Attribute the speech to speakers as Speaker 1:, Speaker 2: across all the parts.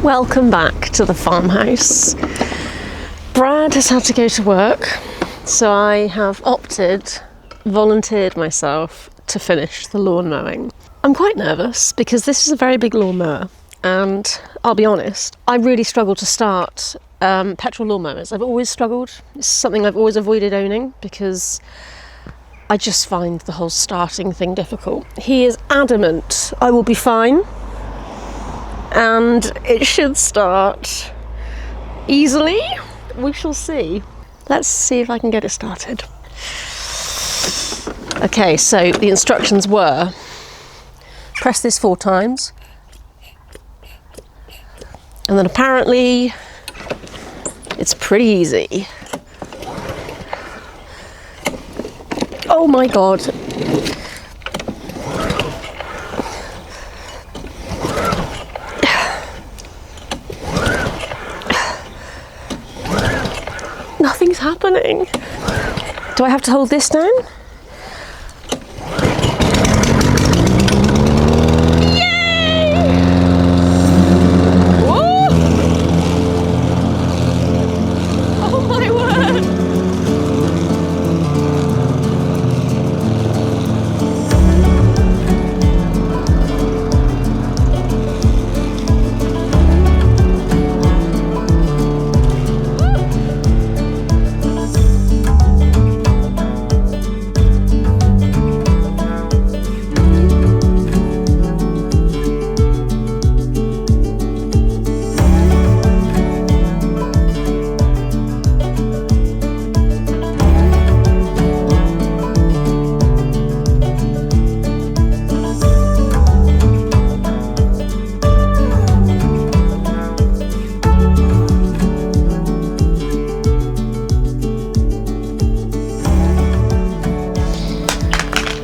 Speaker 1: Welcome back to the farmhouse. Brad has had to go to work, so I have volunteered myself to finish the lawn mowing. I'm quite nervous because this is a very big lawnmower, and I'll be honest, I really struggle to start petrol lawnmowers. I've always struggled. It's something I've always avoided owning because I just find the whole starting thing difficult. He is adamant I will be fine, and it should start easily. We shall see. Let's see if I can get it started. Okay, so the instructions were press this 4 times, and then apparently it's pretty easy. Oh my god. Nothing's happening. Do I have to hold this down? Yay! Whoa! Oh my word!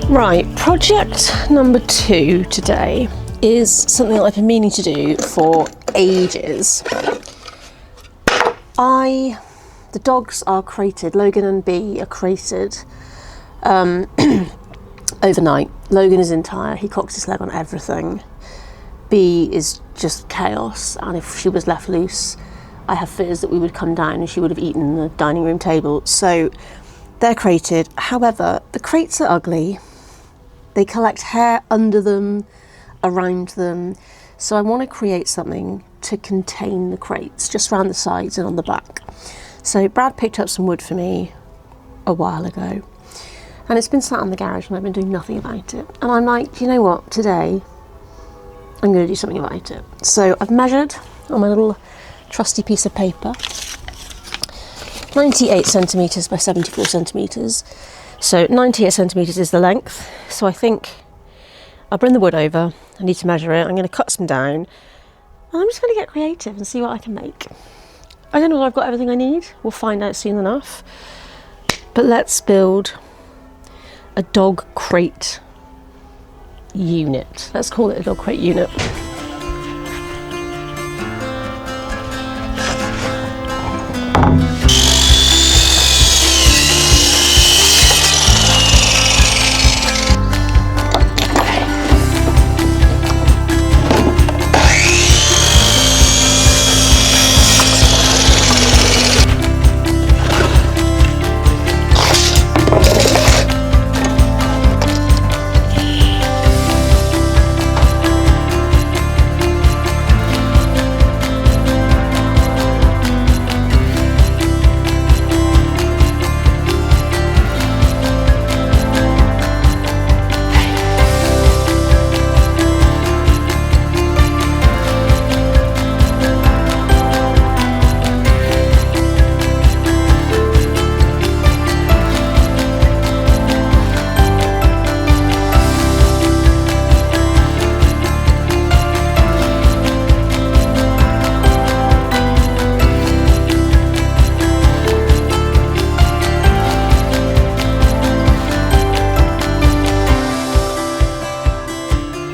Speaker 1: Right, project number 2 today is something that I've been meaning to do for ages. The dogs are crated. Logan and Bee are crated overnight. Logan is entire. He cocks his leg on everything. Bee is just chaos, and if she was left loose, I have fears that we would come down and she would have eaten the dining room table. So they're crated. However, the crates are ugly. They collect hair under them, around them. So I want to create something to contain the crates, just around the sides and on the back. So Brad picked up some wood for me a while ago, and it's been sat in the garage and I've been doing nothing about it. And I'm like, you know what, today I'm going to do something about it. So I've measured on my little trusty piece of paper, 98 centimetres by 74 centimetres. So 98 centimetres is the length. So I think I'll bring the wood over. I need to measure it. I'm going to cut some down. And I'm just going to get creative and see what I can make. I don't know whether I've got everything I need. We'll find out soon enough. But let's build a dog crate unit. Let's call it a dog crate unit.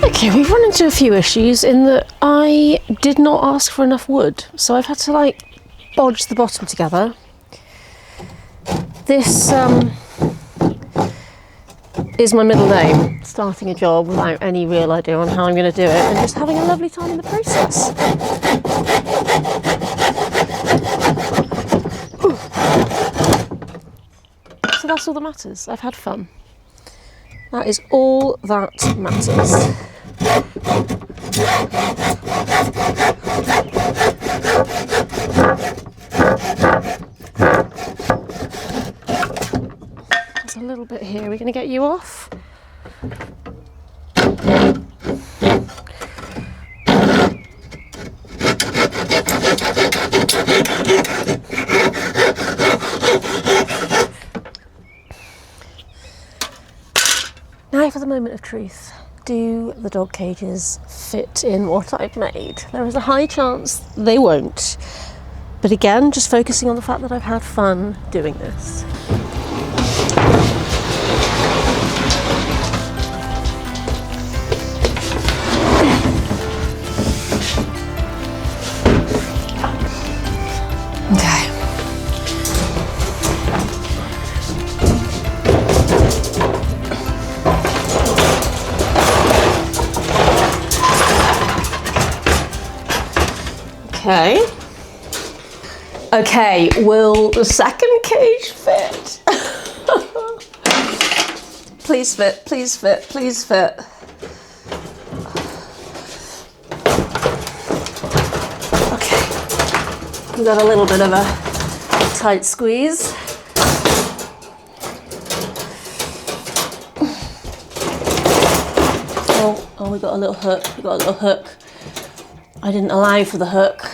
Speaker 1: Okay, we've run into a few issues in that I did not ask for enough wood, so I've had to bodge the bottom together. This is my middle name, starting a job without any real idea on how I'm going to do it and just having a lovely time in the process. that's all that matters. I've had fun. That is all that matters. There's a little bit here. We're going to get you off. Now for the moment of truth. Do the dog cages fit in what I've made? There is a high chance they won't. But again, just focusing on the fact that I've had fun doing this. Okay. Okay, will the second cage fit? Please fit, please fit, please fit. Okay, we got a little bit of a tight squeeze. Oh, we got a little hook, I didn't allow for the hook.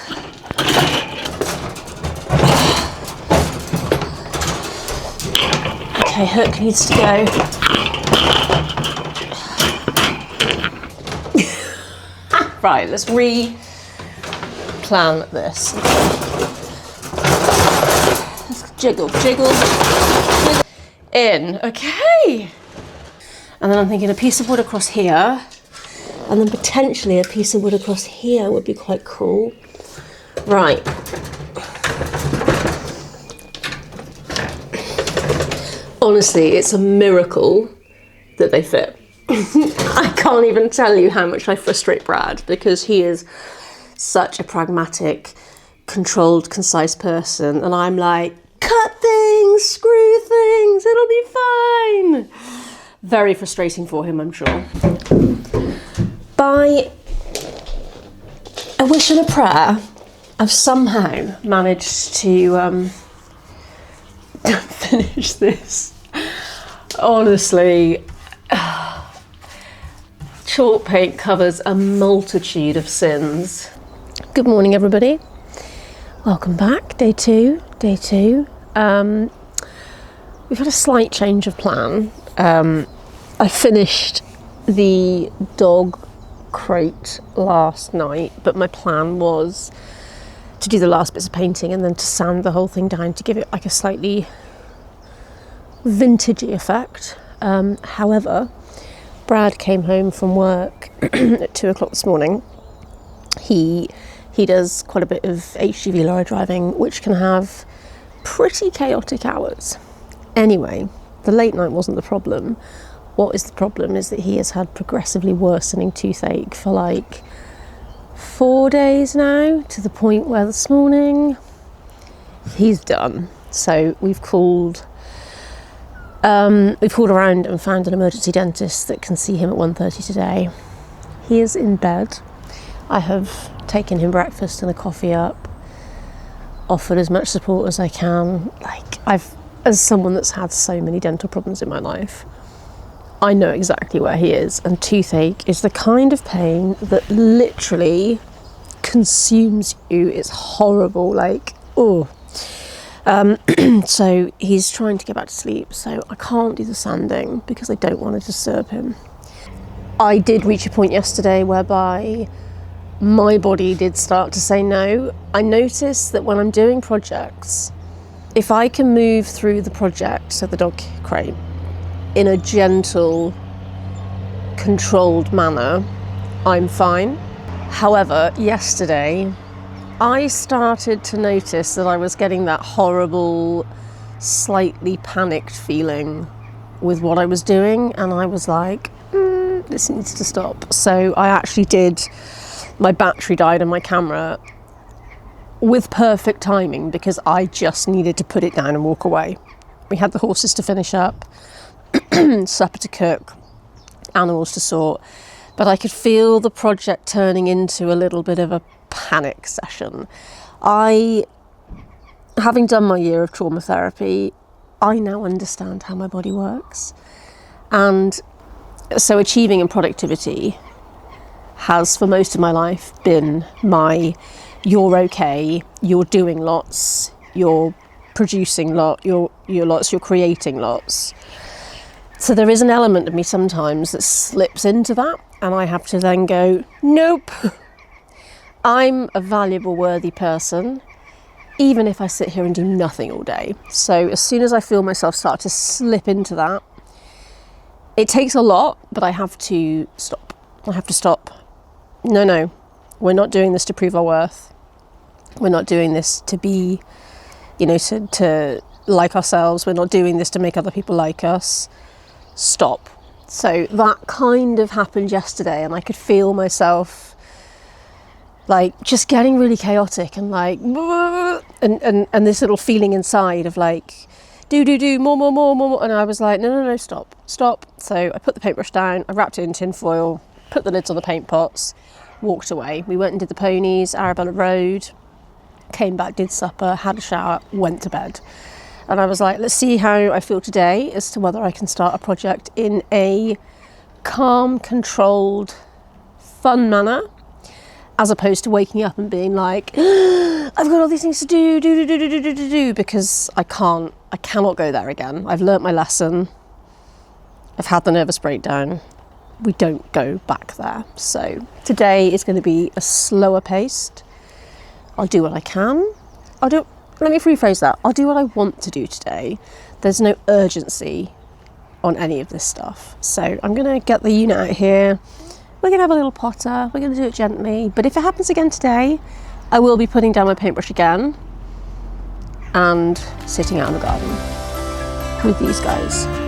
Speaker 1: Okay, hook needs to go. Right, let's re-plan this. Let's jiggle. In, okay. And then I'm thinking a piece of wood across here, and then potentially a piece of wood across here would be quite cool. Right. Honestly, it's a miracle that they fit. I can't even tell you how much I frustrate Brad, because he is such a pragmatic, controlled, concise person, and I'm like, cut things, screw things, it'll be fine. Very frustrating for him, I'm sure. By a wish and a prayer, I've somehow managed to finish this. Honestly, chalk paint covers a multitude of sins. Good morning, everybody. Welcome back. Day two. We've had a slight change of plan. I finished the dog crate last night, but my plan was to do the last bits of painting and then to sand the whole thing down to give it like a slightly vintagey effect. However, Brad came home from work at 2 o'clock this morning. He does quite a bit of HGV lorry driving, which can have pretty chaotic hours. Anyway, the late night wasn't the problem. What is the problem is that he has had progressively worsening toothache for like 4 days now, to the point where this morning he's done. So we've called around and found an emergency dentist that can see him at 1:30 today. He is in bed. I have taken him breakfast and a coffee up, offered as much support as I can. Like, as someone that's had so many dental problems in my life, I know exactly where he is, and toothache is the kind of pain that literally consumes you. It's horrible, like, oh. So he's trying to get back to sleep, so I can't do the sanding because I don't want to disturb him. I did reach a point yesterday whereby my body did start to say no. I noticed that when I'm doing projects, if I can move through the project, so the dog crate, in a gentle, controlled manner, I'm fine. However, yesterday, I started to notice that I was getting that horrible, slightly panicked feeling with what I was doing, and I was like, this needs to stop. So I actually did, my battery died on my camera with perfect timing because I just needed to put it down and walk away. We had the horses to finish up, supper to cook, animals to sort, but I could feel the project turning into a little bit of a panic session. Having done my year of trauma therapy, I now understand how my body works. And so achieving in productivity has for most of my life been you're okay, you're doing lots, you're producing you're creating lots. So there is an element of me sometimes that slips into that, and I have to then go, nope, I'm a valuable, worthy person, even if I sit here and do nothing all day. So as soon as I feel myself start to slip into that, it takes a lot, but I have to stop. No, we're not doing this to prove our worth. We're not doing this to be, to like ourselves. We're not doing this to make other people like us. Stop. So that kind of happened yesterday, and I could feel myself like just getting really chaotic and like, and this little feeling inside of like, do more. And I was like, no, stop. So I put the paintbrush down, I wrapped it in tin foil, put the lids on the paint pots, walked away. We went and did the ponies, Arabella Road, came back, did supper, had a shower, went to bed. And I was like, let's see how I feel today as to whether I can start a project in a calm, controlled, fun manner, as opposed to waking up and being like, I've got all these things to do, because I cannot go there again. I've learnt my lesson. I've had the nervous breakdown. We don't go back there. So today is going to be a slower paced. I'll do what I can. Let me rephrase that. I'll do what I want to do today. There's no urgency on any of this stuff. So I'm going to get the unit out here. We're going to have a little potter. We're going to do it gently. But if it happens again today, I will be putting down my paintbrush again and sitting out in the garden with these guys.